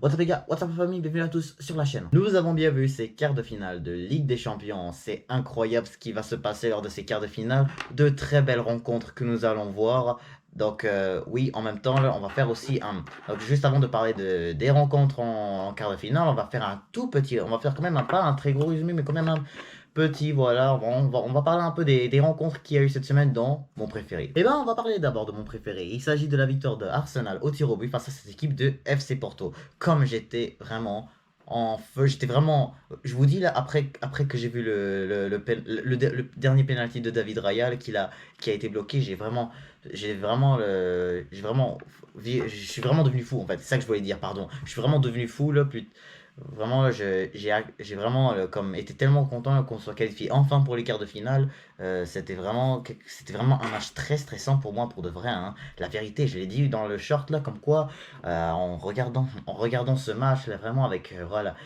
What's up les gars, what's up famille, bienvenue à tous sur la chaîne. Nous avons bien vu ces quarts de finale de Ligue des Champions. C'est incroyable ce qui va se passer lors de ces quarts de finale. De très belles rencontres que nous allons voir. Donc oui, en même temps, là, on va faire aussi un... Donc juste avant de parler des rencontres en quart de finale, on va faire un tout petit... On va faire quand même pas un très gros résumé, mais quand même un petit, voilà. On va parler un peu des rencontres qu'il y a eu cette semaine dans mon préféré. Et ben, on va parler d'abord de mon préféré. Il s'agit de la victoire de Arsenal au tir au but face à cette équipe de FC Porto. Comme j'étais vraiment en feu, j'étais vraiment... Je vous dis là, après que j'ai vu le dernier penalty de David Raya qui a été bloqué, je suis vraiment devenu fou en fait. C'est ça que je voulais dire, pardon. Je suis vraiment devenu fou là, vraiment, j'ai vraiment comme été tellement content qu'on soit qualifié enfin pour les quarts de finale. C'était vraiment un match très stressant pour moi, pour de vrai, hein. La vérité, je l'ai dit dans le short là, comme quoi, en regardant ce match là, vraiment avec voilà,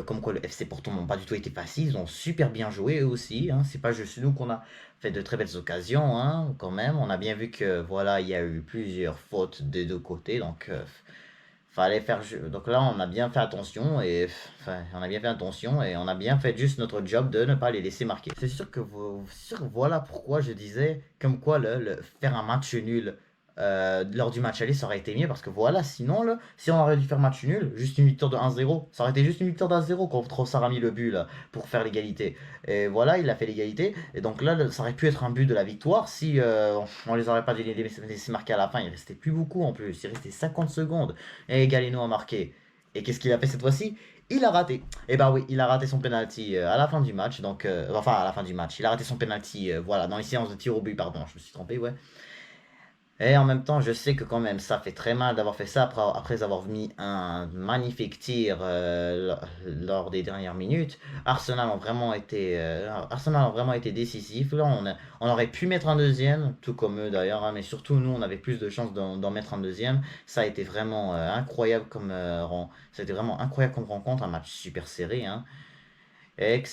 comme quoi le FC Porto n'ont pas du tout été facile, ils ont super bien joué eux aussi, hein. C'est pas juste nous qu'on a fait de très belles occasions, hein, quand même. On a bien vu que voilà, il y a eu plusieurs fautes des deux côtés, donc fallait faire. Donc là, on a bien fait attention et enfin, on a bien fait attention et on a bien fait juste notre job de ne pas les laisser marquer. Voilà pourquoi je disais comme quoi faire un match nul lors du match aller, ça aurait été mieux parce que voilà, sinon là, si on aurait dû faire match nul, juste une victoire de 1-0, ça aurait été juste une victoire d'1-0 contre Trossard a mis le but là pour faire l'égalité. Et voilà, il a fait l'égalité et donc là, ça aurait pu être un but de la victoire si on les aurait pas laissé marquer à la fin. Il restait plus beaucoup en plus, il restait 50 secondes. Et Galeno a marqué. Et qu'est-ce qu'il a fait cette fois-ci? Il a raté. Et bah oui, il a raté son penalty à la fin du match. Donc, enfin, à la fin du match. Il a raté son penalty, voilà, dans les séances de tir au but, pardon. Je me suis trompé, ouais. Et en même temps, je sais que quand même, ça fait très mal d'avoir fait ça après avoir mis un magnifique tir lors des dernières minutes. Arsenal a vraiment été décisif. Là, on aurait pu mettre un deuxième, tout comme eux d'ailleurs, hein, mais surtout nous, on avait plus de chances d'en mettre un deuxième. Ça a été vraiment ça a été vraiment incroyable comme rencontre, un match super serré, hein. Et que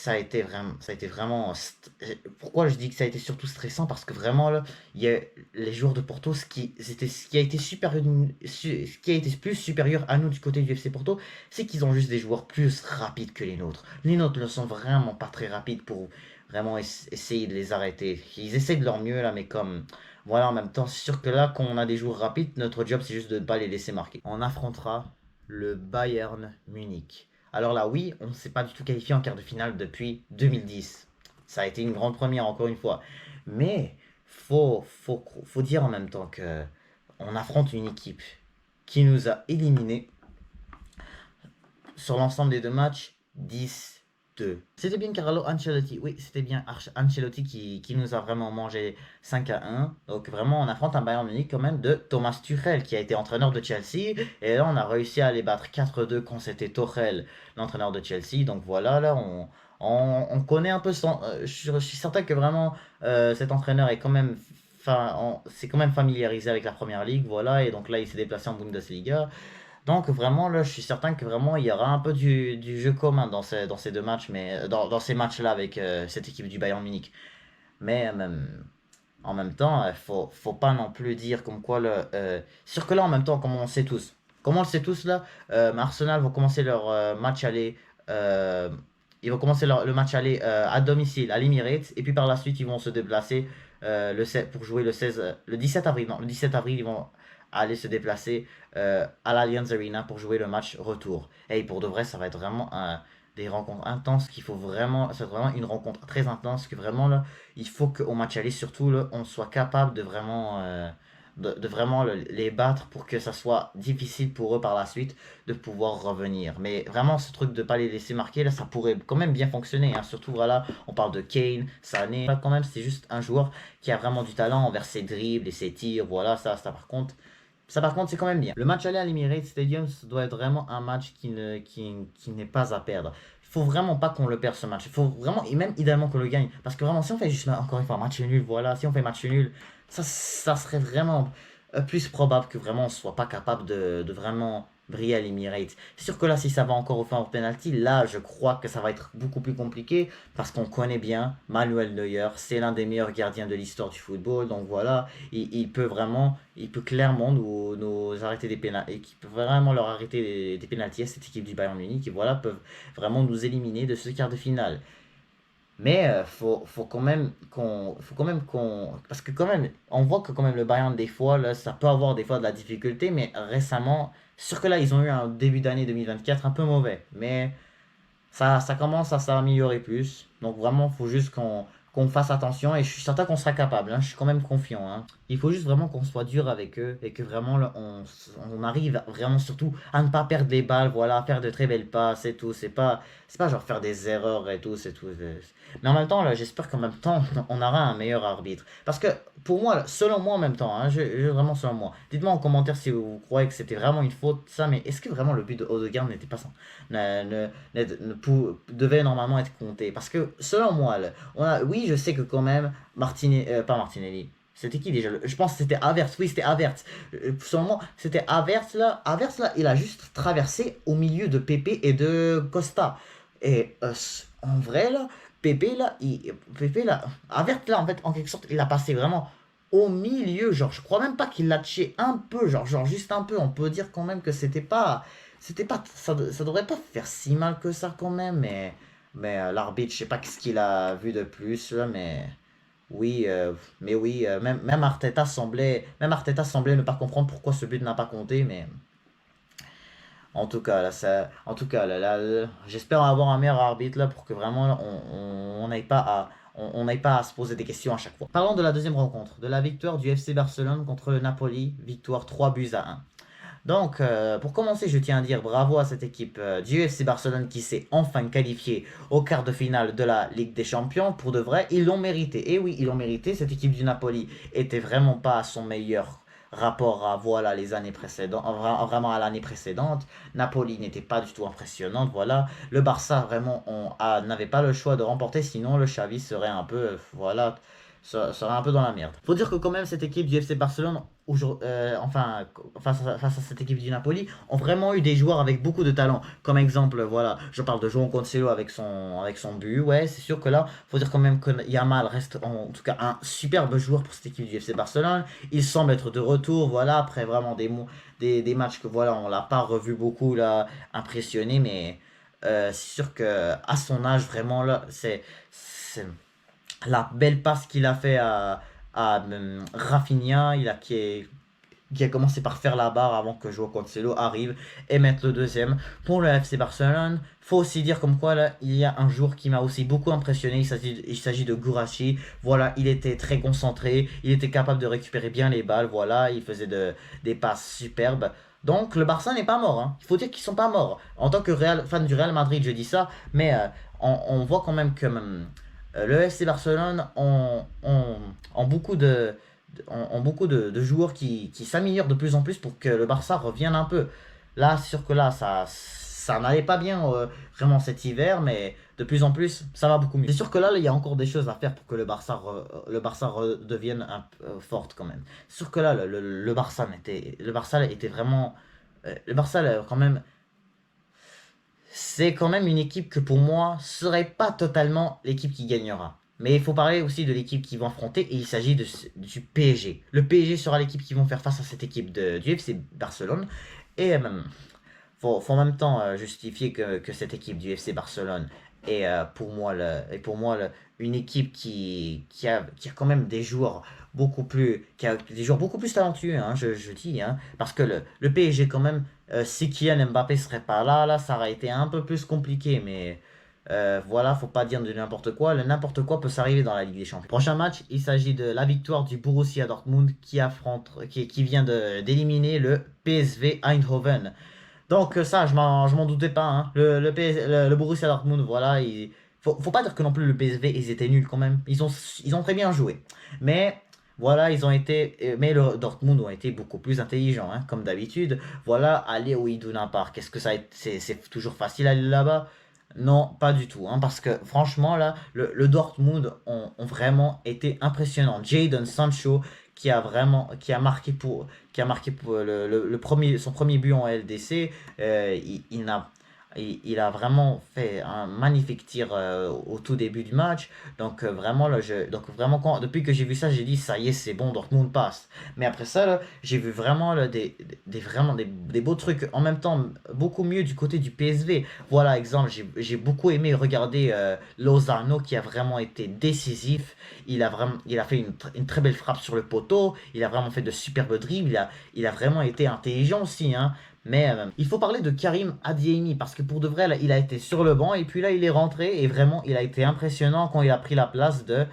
pourquoi je dis que ça a été surtout stressant? Parce que vraiment, là, il y a les joueurs de Porto, ce qui a été ce qui a été plus supérieur à nous du côté du FC Porto, c'est qu'ils ont juste des joueurs plus rapides que les nôtres. Les nôtres ne sont vraiment pas très rapides pour vraiment essayer de les arrêter. Ils essayent de leur mieux, là, mais comme... Voilà, en même temps, c'est sûr que là, quand on a des joueurs rapides, notre job, c'est juste de ne pas les laisser marquer. On affrontera le Bayern Munich. Alors là, oui, on ne s'est pas du tout qualifié en quart de finale depuis 2010. Ça a été une grande première, encore une fois. Mais faut dire en même temps que on affronte une équipe qui nous a éliminés sur l'ensemble des deux matchs 10-2. C'était bien Carlo Ancelotti, oui, c'était bien Ancelotti qui nous a vraiment mangé 5-1. Donc vraiment, on affronte un Bayern Munich quand même de Thomas Tuchel, qui a été entraîneur de Chelsea. Et là, on a réussi à les battre 4-2 quand c'était Tuchel, l'entraîneur de Chelsea. Donc voilà, là, on connaît un peu je suis certain que vraiment, cet entraîneur est quand même... Enfin, c'est quand même familiarisé avec la première ligue, voilà, et donc là il s'est déplacé en Bundesliga. Donc vraiment là, je suis certain que vraiment il y aura un peu du jeu commun dans ces deux matchs, mais dans ces matchs-là avec cette équipe du Bayern Munich. Mais en même temps, faut pas non plus dire comme quoi sûr que là en même temps, comme on le sait tous là, Arsenal vont commencer leur match aller. Ils vont commencer le match aller à domicile à l'Emirates et puis par la suite ils vont se déplacer pour jouer le 17 avril. Non, le 17 avril ils vont aller se déplacer à l'Allianz Arena pour jouer le match retour. Et pour de vrai, ça va être vraiment des rencontres intenses c'est vraiment une rencontre très intense que vraiment là, il faut qu'au match aller surtout là, on soit capable de vraiment les battre pour que ça soit difficile pour eux par la suite de pouvoir revenir. Mais vraiment, ce truc de pas les laisser marquer, là, ça pourrait quand même bien fonctionner, hein. Surtout, voilà, on parle de Kane, Sané. Là, quand même, c'est juste un joueur qui a vraiment du talent envers ses dribbles et ses tirs. Voilà, ça par contre, c'est quand même bien. Le match aller à l'Emirates Stadium, ça doit être vraiment un match qui n'est pas à perdre. Il faut vraiment pas qu'on le perde ce match. Il faut vraiment, et même idéalement qu'on le gagne. Parce que vraiment, si on fait juste, encore une fois, un match nul, voilà, si on fait match nul, ça serait vraiment plus probable que vraiment on soit pas capable de vraiment briller à l'Emirates. C'est sûr que là, si ça va encore au fin au penalty, là, je crois que ça va être beaucoup plus compliqué parce qu'on connaît bien Manuel Neuer, c'est l'un des meilleurs gardiens de l'histoire du football. Donc voilà, il peut vraiment, il peut clairement nous arrêter des pénaltys, et qui peut vraiment leur arrêter des pénaltys à cette équipe du Bayern Munich qui voilà peuvent vraiment nous éliminer de ce quart de finale. Mais faut quand même qu'on, parce que quand même, on voit que quand même le Bayern des fois là, ça peut avoir des fois de la difficulté, mais récemment, c'est sûr que là ils ont eu un début d'année 2024 un peu mauvais, mais ça commence à s'améliorer plus. Donc vraiment, il faut juste qu'on fasse attention et je suis certain qu'on sera capable, hein. Je suis quand même confiant, hein. Il faut juste vraiment qu'on soit dur avec eux et que vraiment là, on arrive vraiment surtout à ne pas perdre les balles, voilà, à faire de très belles passes et tout. C'est pas genre faire des erreurs et tout, c'est tout. Mais en même temps, là, j'espère qu'en même temps, on aura un meilleur arbitre. Parce que pour moi, selon moi en même temps, hein, vraiment selon moi, dites-moi en commentaire si vous croyez que c'était vraiment une faute, ça, mais est-ce que vraiment le but de Odegaard n'était pas ça? Devait normalement être compté. Parce que selon moi, là, oui, je sais que quand même, pas Martinelli. C'était qui déjà? Je pense que c'était Havertz. Oui, c'était Havertz. Selon moi, c'était Havertz là. Havertz là, il a juste traversé au milieu de Pepe et de Costa. Et en vrai là, Pepe là, Havertz là, en fait, en quelque sorte, il a passé vraiment au milieu. Genre, je crois même pas qu'il l'a touché un peu. Genre juste un peu. On peut dire quand même que c'était pas, ça devrait pas faire si mal que ça quand même, mais l'arbitre, je sais pas ce qu'il a vu de plus là, oui, mais oui, même Arteta semblait ne pas comprendre pourquoi ce but n'a pas compté, mais en tout cas j'espère avoir un meilleur arbitre là pour que vraiment on n'aille pas on n'aille pas à se poser des questions à chaque fois. Parlons de la deuxième rencontre, de la victoire du FC Barcelone contre le Napoli, victoire 3-1. Donc, pour commencer, je tiens à dire bravo à cette équipe du FC Barcelone qui s'est enfin qualifiée au quart de finale de la Ligue des Champions. Pour de vrai, ils l'ont mérité. Et oui, ils l'ont mérité. Cette équipe du Napoli était vraiment pas à son meilleur rapport à voilà les années précédentes, vraiment à l'année précédente. Napoli n'était pas du tout impressionnante. Voilà, le Barça vraiment n'avait pas le choix de remporter, sinon le Xavi serait un peu voilà serait un peu dans la merde. Faut dire que quand même cette équipe du FC Barcelone, enfin face à cette équipe du Napoli, ont vraiment eu des joueurs avec beaucoup de talent. Comme exemple, voilà, je parle de João Cancelo avec son but. Ouais, c'est sûr que là, faut dire quand même que Yamal reste en tout cas un superbe joueur pour cette équipe du FC Barcelone. Il semble être de retour, voilà, après vraiment des matchs que voilà, on l'a pas revu beaucoup là, impressionné, mais c'est sûr que à son âge, vraiment là, c'est la belle passe qu'il a fait à Rafinha, qui a commencé par faire la barre avant que Joao Cancelo arrive et mette le deuxième pour le FC Barcelone. Faut aussi dire comme quoi là, il y a un joueur qui m'a aussi beaucoup impressionné, il s'agit de Guirassy. Voilà, il était très concentré, il était capable de récupérer bien les balles, voilà, il faisait des passes superbes. Donc le Barça n'est pas mort, hein. Il faut dire qu'ils sont pas morts. En tant que fan du Real Madrid, je dis ça, mais on voit quand même que le FC Barcelone ont beaucoup ont beaucoup de joueurs qui s'améliorent de plus en plus pour que le Barça revienne un peu. Là, c'est sûr que là, ça n'allait pas bien vraiment cet hiver, mais de plus en plus, ça va beaucoup mieux. C'est sûr que là, il y a encore des choses à faire pour que le Barça redevienne forte quand même. C'est sûr que là, le Barça était vraiment... le Barça, là, quand même, c'est quand même une équipe que pour moi serait pas totalement l'équipe qui gagnera. Mais il faut parler aussi de l'équipe qu'ils vont affronter et il s'agit du PSG. Le PSG sera l'équipe qui vont faire face à cette équipe du FC Barcelone. Et faut en même temps justifier que cette équipe du FC Barcelone est pour moi une équipe qui a quand même des joueurs qui a des joueurs beaucoup plus talentueux, hein, je dis, hein, parce que le PSG quand même, si Kylian Mbappé serait pas là, ça aurait été un peu plus compliqué, mais voilà, faut pas dire de n'importe quoi. Le n'importe quoi peut s'arriver dans la Ligue des Champions. Prochain match, il s'agit de la victoire du Borussia Dortmund qui vient d'éliminer le PSV Eindhoven. Donc ça, je m'en doutais pas, hein. Le Borussia Dortmund, voilà, faut pas dire que non plus le PSV, ils étaient nuls quand même. Ils ont très bien joué. Mais voilà, mais le Dortmund ont été beaucoup plus intelligents, hein, comme d'habitude. Voilà, aller au Iduna Park. Est-ce que c'est toujours facile d'aller là-bas? Non, pas du tout, hein, parce que franchement, là, le Dortmund ont vraiment été impressionnants. Jadon Sancho, qui a marqué pour son premier but en LDC. Il a vraiment fait un magnifique tir au tout début du match. Donc vraiment depuis que j'ai vu ça, j'ai dit ça y est, c'est bon, Dortmund passe. Mais après ça, là, j'ai vu vraiment là, vraiment des beaux trucs. En même temps, beaucoup mieux du côté du PSV. Voilà, exemple, j'ai beaucoup aimé regarder Lozano qui a vraiment été décisif. Il a fait une très belle frappe sur le poteau. Il a vraiment fait de superbes dribbles. Il a vraiment été intelligent aussi, hein. Mais il faut parler de Karim Adeyemi parce que pour de vrai, là, il a été sur le banc et puis là, il est rentré et vraiment, il a été impressionnant quand il a pris la place de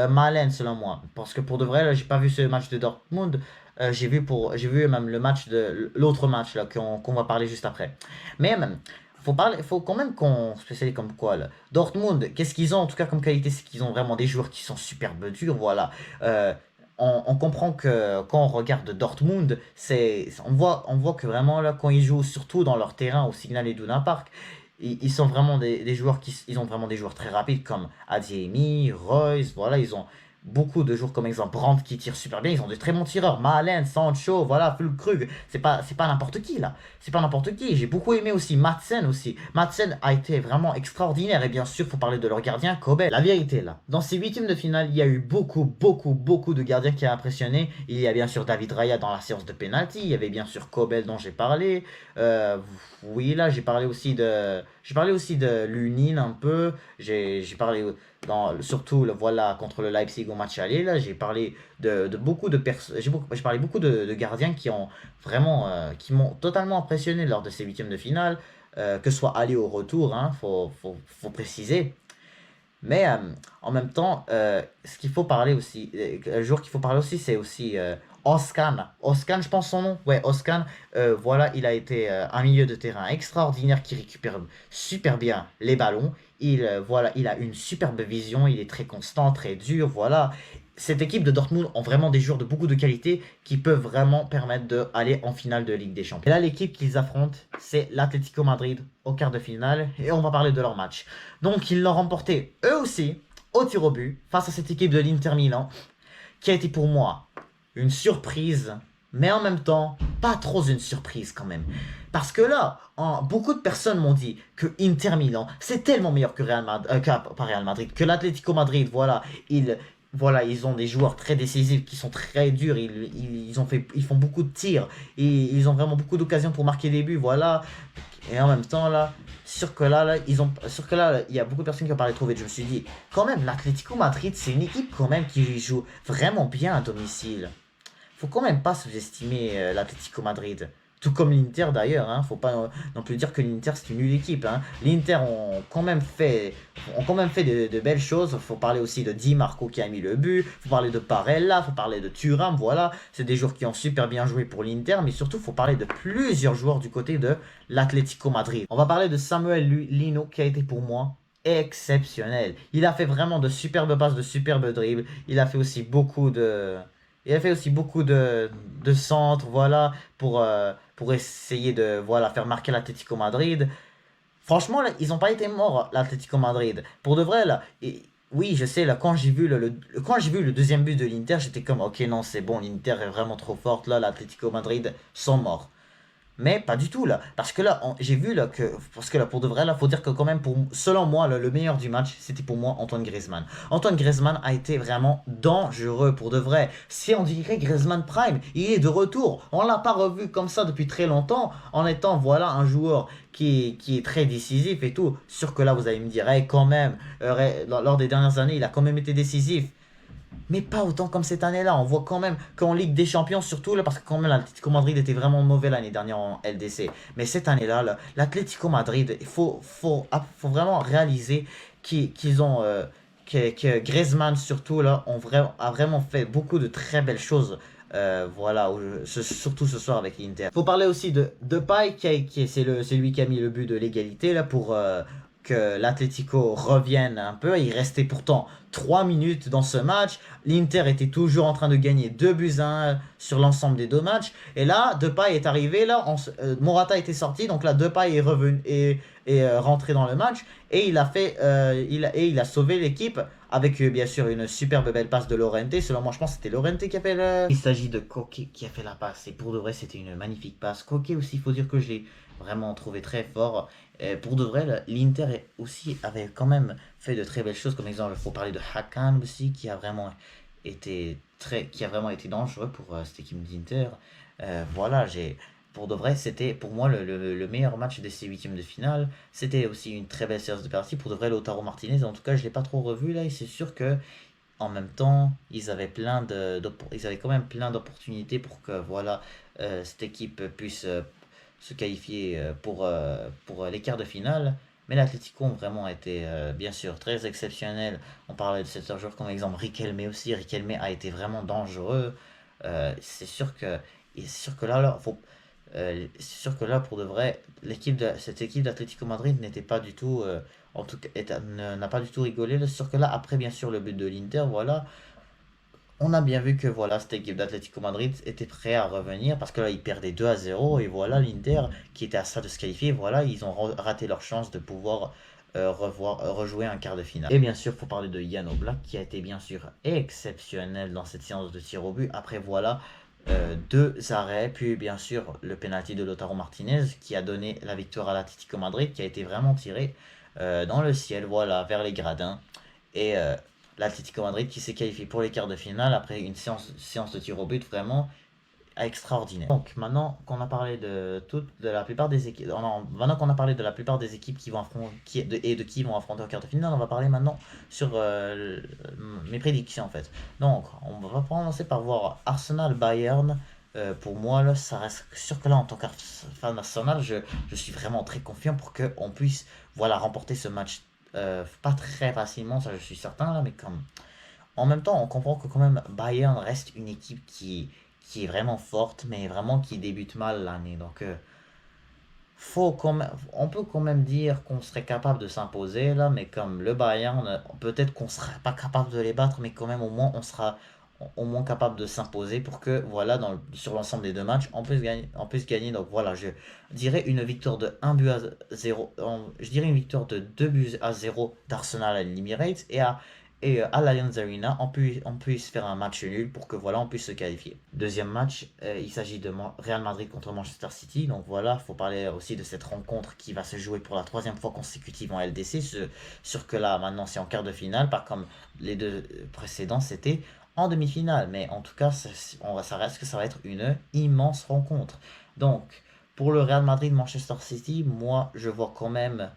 Malen, selon moi. Parce que pour de vrai, là, j'ai pas vu ce match de Dortmund. J'ai vu même le match de l'autre match là qu'on va parler juste après. Mais faut quand même qu'on spécialise comme quoi là. Dortmund, qu'est-ce qu'ils ont en tout cas comme qualité, c'est qu'ils ont vraiment des joueurs qui sont superbes durs, voilà. On comprend que quand on regarde Dortmund, on voit que vraiment là, quand ils jouent surtout dans leur terrain au Signal Iduna Park, ils sont vraiment des joueurs ils ont vraiment des joueurs très rapides comme Adeyemi, Royce, voilà, ils ont beaucoup de joueurs comme exemple Brandt qui tire super bien, ils ont de très bons tireurs, Malen, Sancho, voilà, Füllkrug, c'est pas n'importe qui là, c'est pas n'importe qui. J'ai beaucoup aimé aussi Madsen aussi. Madsen a été vraiment extraordinaire et bien sûr, faut parler de leur gardien Kobel. La vérité là, dans ces huitièmes de finale, il y a eu beaucoup de gardiens qui ont impressionné. Il y a bien sûr David Raya dans la séance de penalty, il y avait bien sûr Kobel dont j'ai parlé. Euh, oui là, j'ai parlé aussi de Lunin un peu. J'ai parlé surtout voilà contre le Leipzig au match aller là. J'ai parlé de beaucoup de personnes. J'ai parlé beaucoup de gardiens qui ont vraiment qui m'ont totalement impressionné lors de ces huitièmes de finale, que ce soit aller au retour, hein, faut préciser. Mais en même temps, ce qu'il faut parler aussi, le joueur qu'il faut parler aussi, c'est aussi Özcan. Özcan, je pense son nom. Ouais, Özcan. Voilà, il a été un milieu de terrain extraordinaire qui récupère super bien les ballons. Voilà, il a une superbe vision, il est très constant, très dur. Voilà, cette équipe de Dortmund ont vraiment des joueurs de beaucoup de qualité qui peuvent vraiment permettre d'aller en finale de Ligue des Champions. Et là, l'équipe qu'ils affrontent, c'est l'Atlético Madrid au quart de finale. Et on va parler de leur match. Donc, ils l'ont remporté eux aussi au tir au but face à cette équipe de l'Inter Milan qui a été pour moi une surprise, mais en même temps, pas trop une surprise quand même. Parce que là, beaucoup de personnes m'ont dit que Inter Milan, c'est tellement meilleur que pas Real Madrid, que l'Atlético Madrid, voilà, ils ont des joueurs très décisifs qui sont très durs, ils font beaucoup de tirs, et ils ont vraiment beaucoup d'occasions pour marquer des buts, voilà. Et en même temps, là, sûr que là, il y a beaucoup de personnes qui ont parlé trop vite. Je me suis dit, quand même, l'Atlético Madrid, c'est une équipe quand même qui joue vraiment bien à domicile. Faut quand même pas sous-estimer l'Atlético Madrid. Tout comme l'Inter d'ailleurs, hein. Faut pas non plus dire que l'Inter c'est une nulle équipe, hein. L'Inter ont quand même fait de belles choses. Faut parler aussi de Di Marco qui a mis le but. Faut parler de Barella, faut parler de Thuram. Voilà, c'est des joueurs qui ont super bien joué pour l'Inter, mais surtout faut parler de plusieurs joueurs du côté de l'Atlético Madrid. On va parler de Samuel Lino qui a été pour moi exceptionnel. Il a fait vraiment de superbes passes, de superbes dribbles. Il a fait aussi beaucoup de centres, voilà, pour essayer de voilà, faire marquer l'Atlético Madrid. Franchement, là, ils n'ont pas été morts, l'Atlético Madrid. Pour de vrai, là, oui, je sais, là, quand j'ai vu quand j'ai vu le deuxième but de l'Inter, j'étais comme, ok, non, c'est bon, l'Inter est vraiment trop forte, là, l'Atlético Madrid sont morts. Mais pas du tout là, parce que là, j'ai vu là que, parce que là, pour de vrai, là, faut dire que quand même, selon moi, là, le meilleur du match, c'était pour moi Antoine Griezmann. Antoine Griezmann a été vraiment dangereux pour de vrai. Si on dirait Griezmann Prime, il est de retour. On l'a pas revu comme ça depuis très longtemps, en étant, voilà, un joueur qui est très décisif et tout. Sûr que là, vous allez me dire, hey, quand même, lors des dernières années, il a quand même été décisif. Mais pas autant comme cette année-là. On voit quand même qu'en Ligue des Champions, surtout là, parce que quand même l'Atlético Madrid était vraiment mauvais l'année dernière en LDC. Mais cette année-là, là, l'Atlético Madrid, faut vraiment réaliser qu'ils ont. Que Griezmann, surtout, là, a vraiment fait beaucoup de très belles choses. Voilà, surtout ce soir avec l'Inter. Faut parler aussi de Depay, c'est lui qui a mis le but de l'égalité là pour que l'Atlético revienne un peu. Il restait pourtant 3 minutes dans ce match. L'Inter était toujours en train de gagner 2 buts à 1 sur l'ensemble des deux matchs. Et là, Depay est arrivé. Là, Morata était sorti. Donc là, Depay est revenu et rentré dans le match. Et il a sauvé l'équipe avec bien sûr une superbe belle passe de Llorente. Selon moi, je pense que c'était Llorente qui a fait le... Il s'agit de Koke qui a fait la passe. Et pour de vrai, c'était une magnifique passe. Koke aussi, il faut dire que je l'ai vraiment trouvé très fort. Pour de vrai, l'Inter aussi avait quand même fait de très belles choses. Comme exemple, il faut parler de Hakan aussi, qui a vraiment été dangereux pour cette équipe d'Inter. Voilà, pour de vrai, c'était pour moi le meilleur match de ces huitièmes de finale. C'était aussi une très belle séance de penalty. Pour de vrai, Lautaro Martinez, en tout cas, je ne l'ai pas trop revu là. Et c'est sûr que en même temps, ils avaient quand même plein d'opportunités pour que voilà, cette équipe puisse se qualifier pour les quarts de finale. Mais l'Atlético ont vraiment été, bien sûr, très exceptionnel. On parlait de certains joueurs comme exemple Riquelme aussi. Riquelme a été vraiment dangereux. C'est sûr que, et c'est sûr que là, c'est sûr que là, pour de vrai, cette équipe d'Atlético Madrid n'était pas du tout, en tout cas, n'a pas du tout rigolé. C'est sûr que là, après, bien sûr, le but de l'Inter, voilà, on a bien vu que voilà, cette équipe d'Atlético Madrid était prêt à revenir parce que là, ils perdaient 2-0 et voilà, l'Inter qui était à ça de se qualifier, voilà, ils ont raté leur chance de pouvoir rejouer un quart de finale. Et bien sûr, il faut parler de Jan Oblak qui a été bien sûr exceptionnel dans cette séance de tir au but. Après, voilà, deux arrêts, puis bien sûr le penalty de Lautaro Martinez qui a donné la victoire à l'Atlético Madrid qui a été vraiment tiré dans le ciel, voilà, vers les gradins. Et l'Atlético Madrid qui s'est qualifié pour les quarts de finale après une séance de tir au but vraiment extraordinaire. Donc maintenant qu'on a parlé de la plupart des équipes, maintenant qu'on a parlé de la plupart des équipes qui vont affronter et de qui vont affronter en quart de finale, on va parler maintenant sur mes prédictions en fait. Donc on va commencer par voir Arsenal Bayern. Pour moi, là, ça reste sûr que là, en tant que fan d'Arsenal, je suis vraiment très confiant pour qu'on puisse voilà, remporter ce match. Pas très facilement, ça je suis certain là, mais comme en même temps, on comprend que quand même Bayern reste une équipe qui est vraiment forte, mais vraiment qui débute mal l'année. Donc, on peut quand même dire qu'on serait capable de s'imposer là, mais comme le Bayern, peut-être qu'on serait pas capable de les battre, mais quand même au moins on sera au moins capable de s'imposer pour que voilà sur l'ensemble des deux matchs on puisse gagner. Donc voilà, je dirais une victoire de 1 but à 0, je dirais une victoire de 2 buts à 0 d'Arsenal à l'Emirates et à l'Allianz Arena, on puisse faire un match nul pour que voilà, on puisse se qualifier. Deuxième match, il s'agit de Real Madrid contre Manchester City. Donc voilà, il faut parler aussi de cette rencontre qui va se jouer pour la troisième fois consécutive en LDC. Sûr que là, maintenant, c'est en quart de finale, pas comme les deux précédents, c'était en demi-finale. Mais en tout cas, ça reste que ça va être une immense rencontre. Donc, pour le Real Madrid-Manchester City, moi, je vois quand même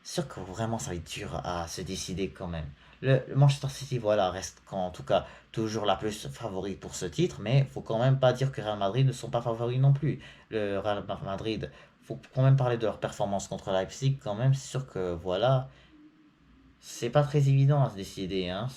sûr que vraiment ça va être dur à se décider quand même. Le Manchester City, voilà, reste en tout cas toujours la plus favorite pour ce titre, mais il faut quand même pas dire que Real Madrid ne sont pas favoris non plus. Le Real Madrid, faut quand même parler de leur performance contre Leipzig quand même. C'est sûr que voilà, c'est pas très évident à se décider, hein.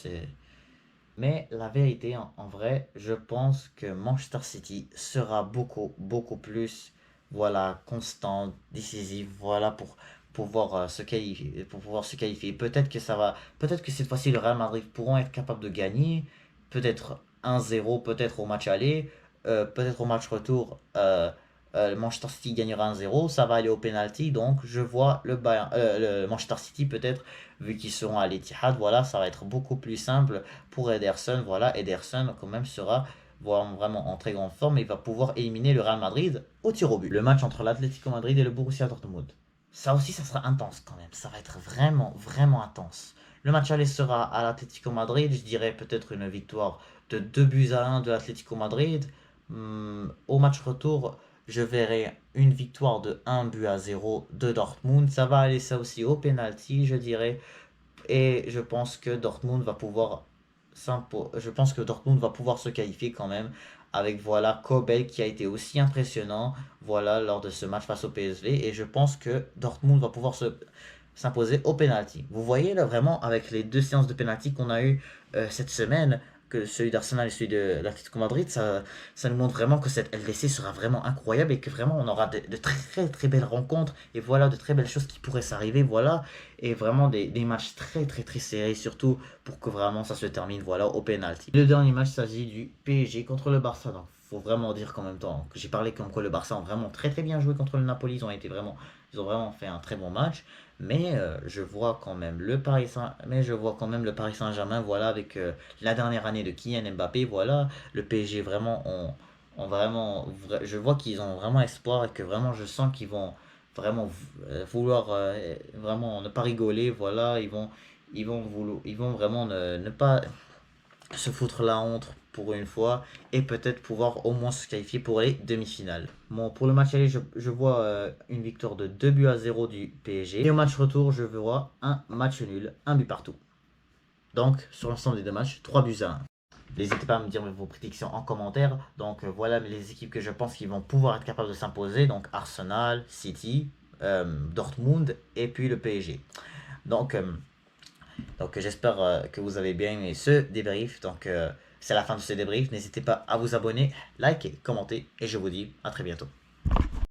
Mais la vérité, en vrai, je pense que Manchester City sera beaucoup, beaucoup plus, voilà, constant, décisif, voilà, pour pouvoir se qualifier, peut-être que cette fois-ci, le Real Madrid pourront être capables de gagner, peut-être 1-0, peut-être au match aller, peut-être au match retour, le Manchester City gagnera 1-0, ça va aller au penalty, donc je vois le Manchester City peut-être, vu qu'ils seront à l'Etihad, voilà, ça va être beaucoup plus simple pour Ederson. Voilà, Ederson quand même sera vraiment en très grande forme et il va pouvoir éliminer le Real Madrid au tir au but. Le match entre l'Atlético Madrid et le Borussia Dortmund. Ça aussi, ça sera intense quand même. Ça va être vraiment, vraiment intense. Le match aller sera à l'Atlético Madrid. Je dirais peut-être une victoire de 2 buts à 1 de l'Atlético Madrid. Au match retour, je verrai une victoire de 1 but à 0 de Dortmund. Ça va aller ça aussi au penalty, je dirais. Et je pense que Dortmund va pouvoir se qualifier quand même avec voilà Kobel qui a été aussi impressionnant voilà lors de ce match face au PSV et je pense que Dortmund va pouvoir s'imposer au penalty. Vous voyez là vraiment avec les deux séances de penalty qu'on a eu cette semaine, que celui d'Arsenal et celui de l'Atlético Madrid, ça nous montre vraiment que cette LDC sera vraiment incroyable et que vraiment on aura de très très belles rencontres et voilà de très belles choses qui pourraient s'arriver voilà et vraiment des matchs très très très serrés surtout pour que vraiment ça se termine voilà au penalty. Le dernier match s'agit du PSG contre le Barça. Donc faut vraiment dire qu'en même temps que j'ai parlé comme quoi le Barça ont vraiment très très bien joué contre le Napoli, ils ont été vraiment Ils ont vraiment fait un très bon match. Mais je vois quand même le Paris Saint-Germain, voilà, avec la dernière année de Kylian Mbappé, voilà, le PSG vraiment je vois qu'ils ont vraiment espoir et que vraiment je sens qu'ils vont vraiment vouloir vraiment ne pas rigoler, voilà, ils vont vraiment ne pas se foutre la honte pour une fois et peut-être pouvoir au moins se qualifier pour les demi-finales. Bon, pour le match aller, je vois une victoire de 2 buts à 0 du PSG. Et au match retour, je vois un match nul, un but partout. Donc, sur l'ensemble des deux matchs, 3 buts à 1. N'hésitez pas à me dire vos prédictions en commentaire. Donc, voilà les équipes que je pense qu'ils vont pouvoir être capables de s'imposer. Donc, Arsenal, City, Dortmund et puis le PSG. Donc, j'espère que vous avez bien aimé ce débrief. Donc c'est la fin de ce débrief. N'hésitez pas à vous abonner, liker, commenter et je vous dis à très bientôt.